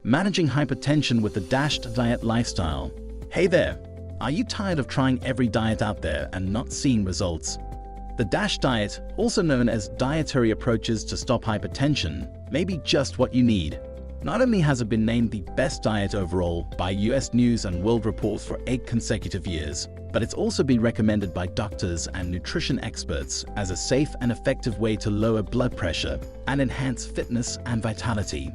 Managing hypertension with the DASH diet lifestyle. Hey there! Are you tired of trying every diet out there and not seeing results? The DASH diet, also known as Dietary Approaches to Stop Hypertension, may be just what you need. Not only has it been named the best diet overall by US News and World Report for 8 consecutive years, but it's also been recommended by doctors and nutrition experts as a safe and effective way to lower blood pressure and enhance fitness and vitality.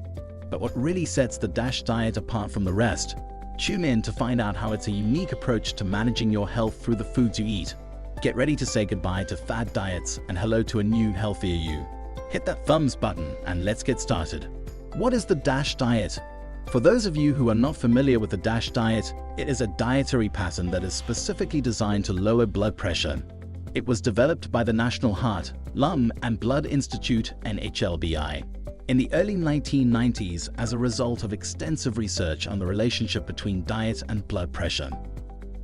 But what really sets the DASH diet apart from the rest? Tune in to find out how it's a unique approach to managing your health through the foods you eat. Get ready to say goodbye to fad diets and hello to a new, healthier you. Hit that thumbs button and let's get started. What is the DASH diet? For those of you who are not familiar with the DASH diet, it is a dietary pattern that is specifically designed to lower blood pressure. It was developed by the National Heart, Lung and Blood Institute (NHLBI) in the early 1990s as a result of extensive research on the relationship between diet and blood pressure.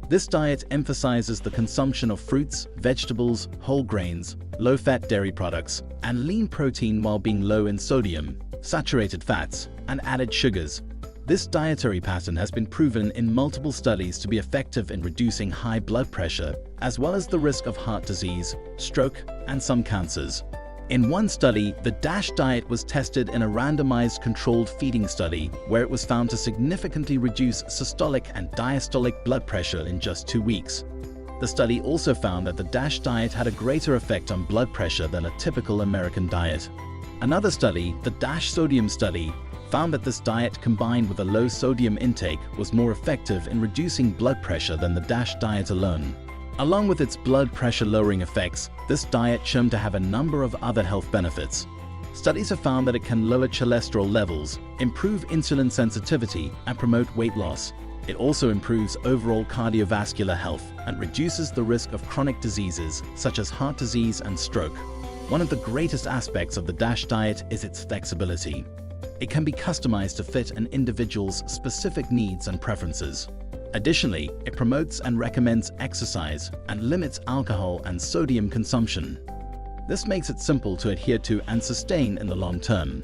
This diet emphasizes the consumption of fruits, vegetables, whole grains, low-fat dairy products, and lean protein while being low in sodium, saturated fats, and added sugars. This dietary pattern has been proven in multiple studies to be effective in reducing high blood pressure, as well as the risk of heart disease, stroke, and some cancers. In one study, the DASH diet was tested in a randomized controlled feeding study where it was found to significantly reduce systolic and diastolic blood pressure in just 2 weeks. The study also found that the DASH diet had a greater effect on blood pressure than a typical American diet. Another study, the DASH sodium study, found that this diet combined with a low sodium intake was more effective in reducing blood pressure than the DASH diet alone. Along with its blood pressure lowering effects, this diet shown to have a number of other health benefits. Studies have found that it can lower cholesterol levels, improve insulin sensitivity, and promote weight loss. It also improves overall cardiovascular health and reduces the risk of chronic diseases such as heart disease and stroke. One of the greatest aspects of the DASH diet is its flexibility. It can be customized to fit an individual's specific needs and preferences. Additionally, it promotes and recommends exercise and limits alcohol and sodium consumption. This makes it simple to adhere to and sustain in the long term.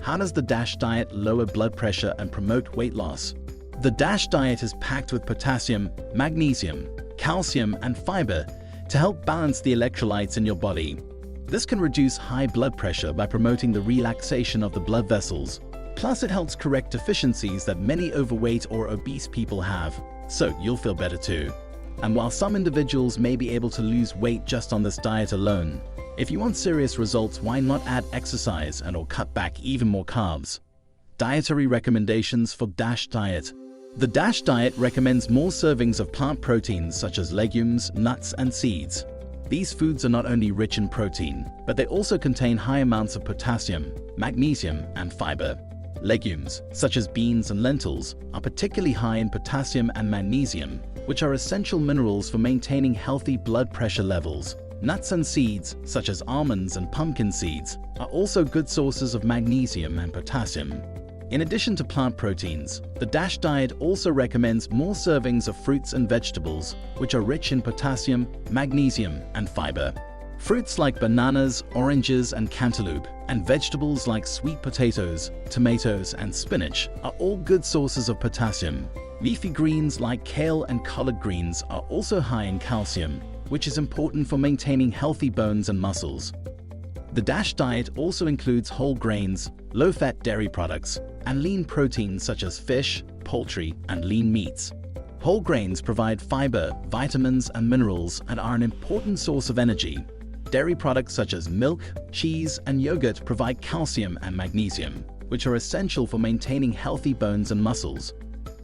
How does the DASH diet lower blood pressure and promote weight loss? The DASH diet is packed with potassium, magnesium, calcium, and fiber to help balance the electrolytes in your body. This can reduce high blood pressure by promoting the relaxation of the blood vessels. Plus, it helps correct deficiencies that many overweight or obese people have, so you'll feel better too. And while some individuals may be able to lose weight just on this diet alone, if you want serious results, why not add exercise and/or cut back even more carbs? Dietary recommendations for DASH diet. The DASH diet recommends more servings of plant proteins such as legumes, nuts, and seeds. These foods are not only rich in protein, but they also contain high amounts of potassium, magnesium, and fiber. Legumes, such as beans and lentils, are particularly high in potassium and magnesium, which are essential minerals for maintaining healthy blood pressure levels. Nuts and seeds, such as almonds and pumpkin seeds, are also good sources of magnesium and potassium. In addition to plant proteins, the DASH diet also recommends more servings of fruits and vegetables, which are rich in potassium, magnesium, and fiber. Fruits like bananas, oranges, and cantaloupe, and vegetables like sweet potatoes, tomatoes, and spinach are all good sources of potassium. Leafy greens like kale and collard greens are also high in calcium, which is important for maintaining healthy bones and muscles. The DASH diet also includes whole grains, low-fat dairy products, and lean proteins such as fish, poultry, and lean meats. Whole grains provide fiber, vitamins, and minerals and are an important source of energy. Dairy products such as milk, cheese, and yogurt provide calcium and magnesium, which are essential for maintaining healthy bones and muscles.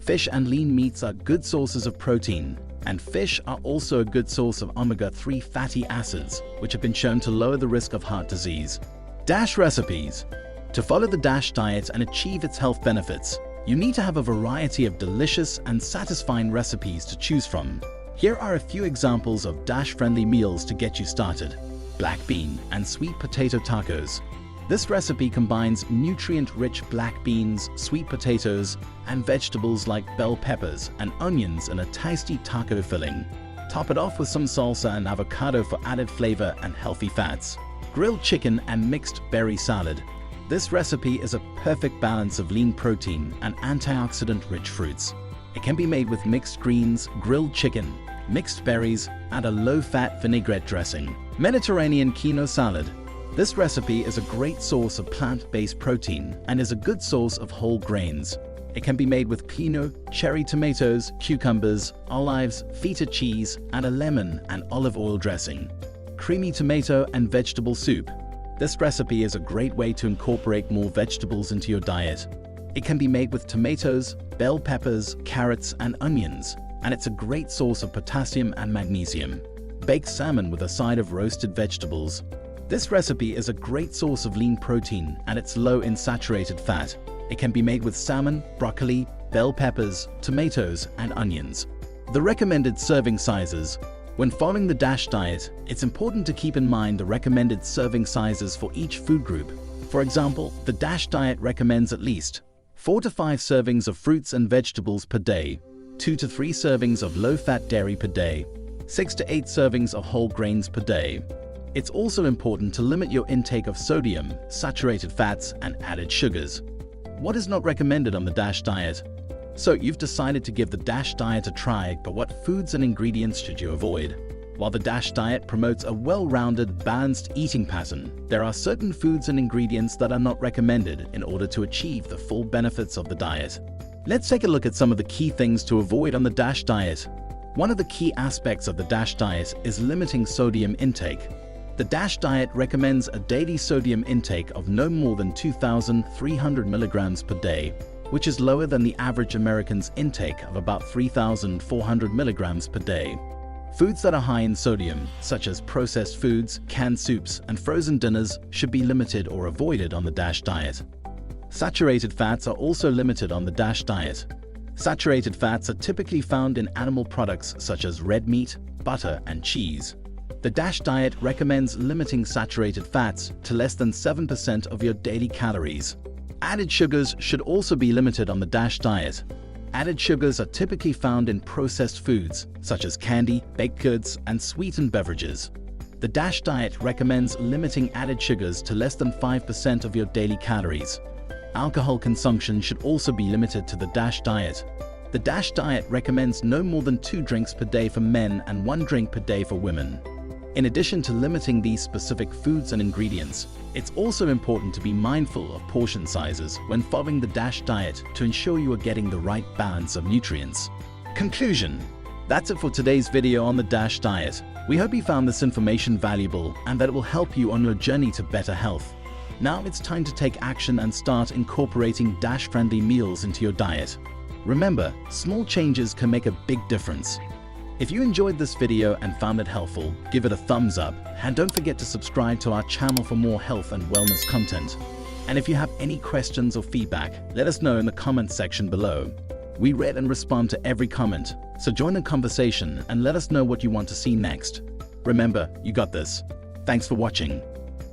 Fish and lean meats are good sources of protein, and fish are also a good source of omega-3 fatty acids, which have been shown to lower the risk of heart disease. DASH recipes. To follow the DASH diet and achieve its health benefits, you need to have a variety of delicious and satisfying recipes to choose from. Here are a few examples of DASH-friendly meals to get you started. Black bean and sweet potato tacos. This recipe combines nutrient-rich black beans, sweet potatoes, and vegetables like bell peppers and onions in a tasty taco filling. Top it off with some salsa and avocado for added flavor and healthy fats. Grilled chicken and mixed berry salad. This recipe is a perfect balance of lean protein and antioxidant-rich fruits. It can be made with mixed greens, grilled chicken, mixed berries, and a low-fat vinaigrette dressing. Mediterranean quinoa salad. This recipe is a great source of plant-based protein and is a good source of whole grains. It can be made with quinoa, cherry tomatoes, cucumbers, olives, feta cheese, and a lemon and olive oil dressing. Creamy tomato and vegetable soup. This recipe is a great way to incorporate more vegetables into your diet. It can be made with tomatoes, bell peppers, carrots, and onions, and it's a great source of potassium and magnesium. Baked salmon with a side of roasted vegetables. This recipe is a great source of lean protein and it's low in saturated fat. It can be made with salmon, broccoli, bell peppers, tomatoes, and onions. The recommended serving sizes. When following the DASH diet, it's important to keep in mind the recommended serving sizes for each food group. For example, the DASH diet recommends at least 4 to 5 servings of fruits and vegetables per day, 2 to 3 servings of low-fat dairy per day, 6 to 8 servings of whole grains per day. It's also important to limit your intake of sodium, saturated fats, and added sugars. What is not recommended on the DASH diet? So you've decided to give the DASH diet a try, but what foods and ingredients should you avoid? While the DASH diet promotes a well-rounded, balanced eating pattern, there are certain foods and ingredients that are not recommended in order to achieve the full benefits of the diet. Let's take a look at some of the key things to avoid on the DASH diet. One of the key aspects of the DASH diet is limiting sodium intake. The DASH diet recommends a daily sodium intake of no more than 2,300 milligrams per day, which is lower than the average American's intake of about 3,400 milligrams per day. Foods that are high in sodium, such as processed foods, canned soups, and frozen dinners, should be limited or avoided on the DASH diet. Saturated fats are also limited on the DASH diet. Saturated fats are typically found in animal products such as red meat, butter, and cheese. The DASH diet recommends limiting saturated fats to less than 7% of your daily calories. Added sugars should also be limited on the DASH diet. Added sugars are typically found in processed foods, such as candy, baked goods, and sweetened beverages. The DASH diet recommends limiting added sugars to less than 5% of your daily calories. Alcohol consumption should also be limited to the DASH diet. The DASH diet recommends no more than 2 drinks per day for men and 1 drink per day for women. In addition to limiting these specific foods and ingredients, it's also important to be mindful of portion sizes when following the DASH diet to ensure you are getting the right balance of nutrients. Conclusion. That's it for today's video on the DASH diet. We hope you found this information valuable and that it will help you on your journey to better health. Now it's time to take action and start incorporating DASH-friendly meals into your diet. Remember, small changes can make a big difference. If you enjoyed this video and found it helpful, give it a thumbs up and don't forget to subscribe to our channel for more health and wellness content. And if you have any questions or feedback, let us know in the comments section below. We read and respond to every comment, so join the conversation and let us know what you want to see next. Remember, you got this. Thanks for watching.